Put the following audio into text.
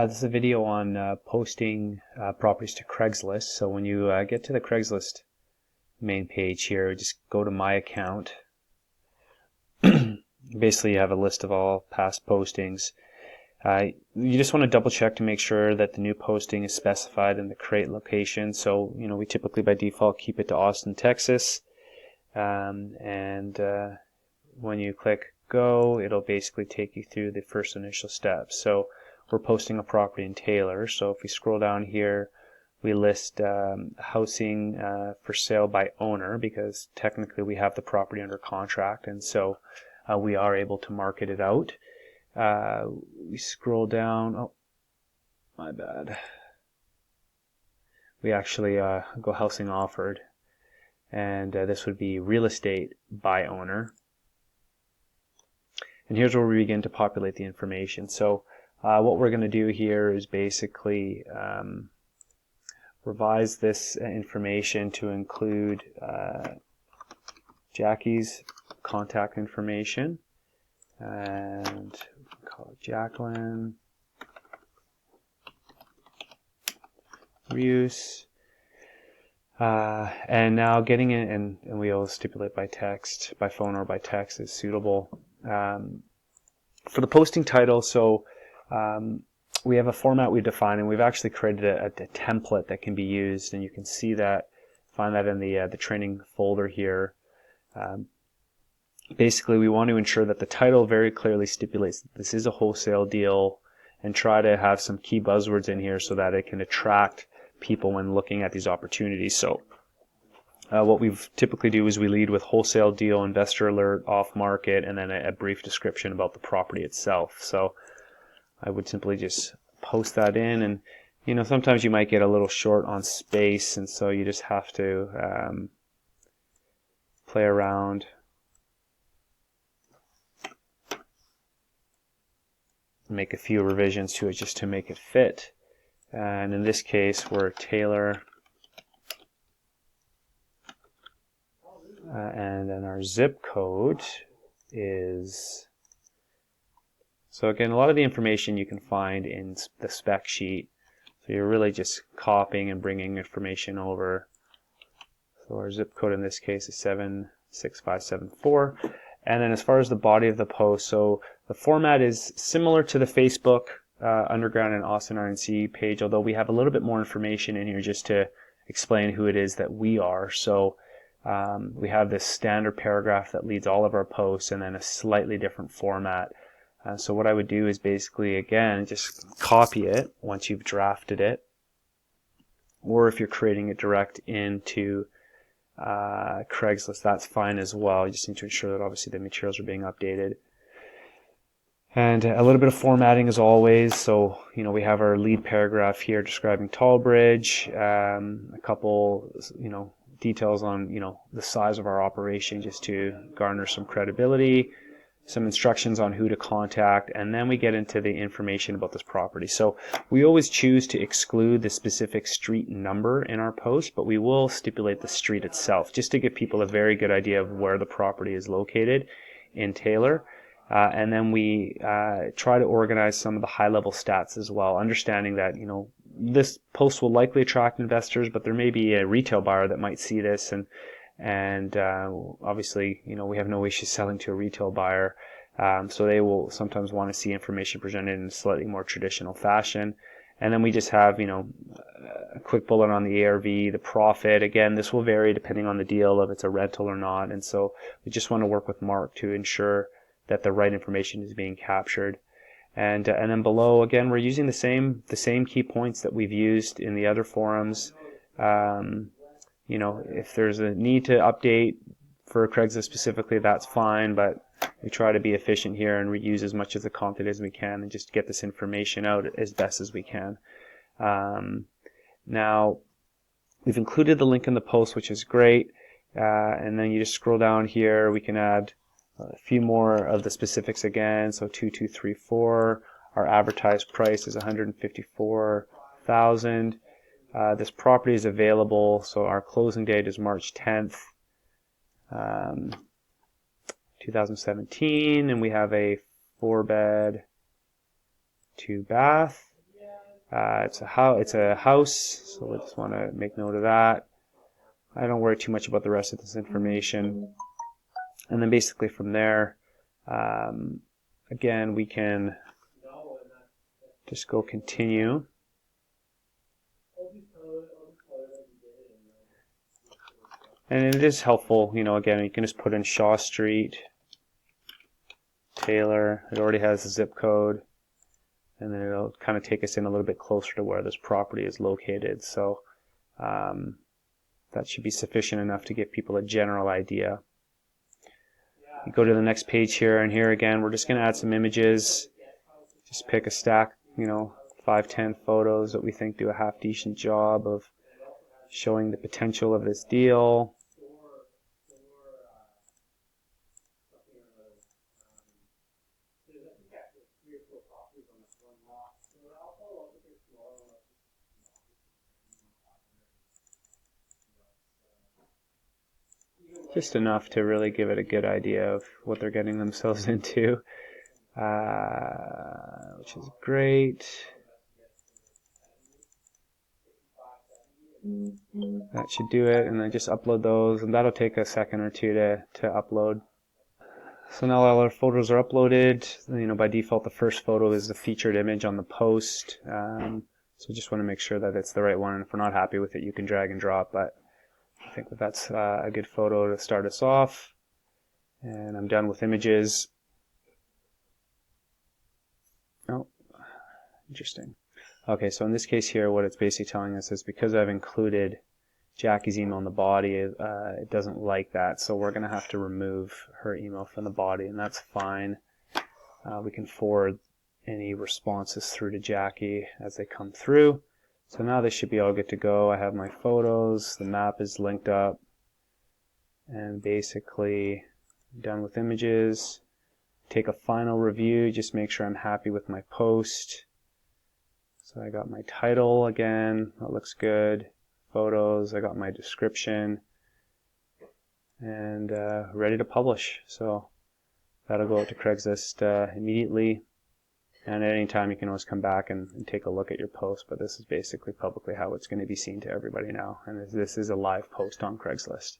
This is a video on posting properties to Craigslist. So when you get to the Craigslist main page here, just go to My Account. Basically, you have a list of all past postings. You just want to double check to make sure that the new posting is specified in the create location. So, we typically by default keep it to Austin, Texas. When you click go, it'll basically take you through the first initial steps. So we're posting a property in Taylor. So if we scroll down here, we list housing for sale by owner, because technically we have the property under contract, and so we are able to market it out. We scroll down. Oh, my bad. We actually go housing offered, and this would be real estate by owner. And here's where we begin to populate the information. So what we're going to do here is basically revise this information to include Jackie's contact information, and call it Jacqueline Reuse. And now getting in, and we will stipulate by text, by phone or by text is suitable. For the posting title, so we have a format we define, and we've actually created a template that can be used, and you can see that, find that in the training folder here. Basically, we want to ensure that the title very clearly stipulates that this is a wholesale deal, and try to have some key buzzwords in here so that it can attract people when looking at these opportunities. So what we typically do is we lead with wholesale deal, investor alert, off market, and then a brief description about the property itself. So I would simply just post that in, and sometimes you might get a little short on space, and so you just have to play around. Make a few revisions to it just to make it fit. And in this case, we're Taylor. And then our zip code is, so again, a lot of the information you can find in the spec sheet. So you're really just copying and bringing information over. So our zip code in this case is 76574. And then as far as the body of the post, so the format is similar to the Facebook Underground and Austin RNC page, although we have a little bit more information in here just to explain who it is that we are. So we have this standard paragraph that leads all of our posts, and then a slightly different format. So what I would do is basically, again, just copy it once you've drafted it, or if you're creating it direct into Craigslist, that's fine as well. You just need to ensure that obviously the materials are being updated. And a little bit of formatting as always. So, we have our lead paragraph here describing Tallbridge, a couple, details on, the size of our operation just to garner some credibility, some instructions on who to contact, and then we get into the information about this property. So we always choose to exclude the specific street number in our post, but we will stipulate the street itself just to give people a very good idea of where the property is located in Taylor. And then we try to organize some of the high-level stats as well, understanding that, this post will likely attract investors, but there may be a retail buyer that might see this, and obviously, we have no issue selling to a retail buyer, so they will sometimes want to see information presented in a slightly more traditional fashion. And then we just have, a quick bullet on the ARV, the profit. Again, this will vary depending on the deal, if it's a rental or not, and so we just want to work with Mark to ensure that the right information is being captured. And then below, again, we're using the same key points that we've used in the other forums. If there's a need to update for Craigslist specifically, that's fine, but we try to be efficient here and reuse as much of the content as we can and just get this information out as best as we can. Now, we've included the link in the post, which is great. And then you just scroll down here, we can add a few more of the specifics again. So 2234, our advertised price is $154,000. This property is available, so our closing date is March 10th, 2017, and we have a 4-bed, 2-bath. It's a house, so we just want to make note of that. I don't worry too much about the rest of this information. And then basically from there, again, we can just go continue. And it is helpful, you know, again, you can just put in Shaw Street, Taylor. It already has the zip code. And then it'll kind of take us in a little bit closer to where this property is located. So that should be sufficient enough to give people a general idea. You go to the next page here, and here again, we're just going to add some images. Just pick a stack, you know, 5-10 photos that we think do a half decent job of showing the potential of this deal. Just enough to really give it a good idea of what they're getting themselves into, which is great. That should do it, and then just upload those, and that'll take a second or two to upload. So now all our photos are uploaded. You know, by default, the first photo is the featured image on the post. So just want to make sure that it's the right one. And if we're not happy with it, you can drag and drop. But I think that's a good photo to start us off. And I'm done with images. Oh, interesting. Okay, so in this case here, what it's basically telling us is because I've included Jackie's email in the body, it doesn't like that. So we're going to have to remove her email from the body, and that's fine. We can forward any responses through to Jackie as they come through. So now this should be all good to go. I have my photos, the map is linked up, and basically done with images. Take a final review, just make sure I'm happy with my post. So I got my title again, that looks good. Photos, I got my description, and ready to publish. So that'll go out to Craigslist immediately. And at any time you can always come back and take a look at your post, but this is basically publicly how it's going to be seen to everybody now. And this is a live post on Craigslist.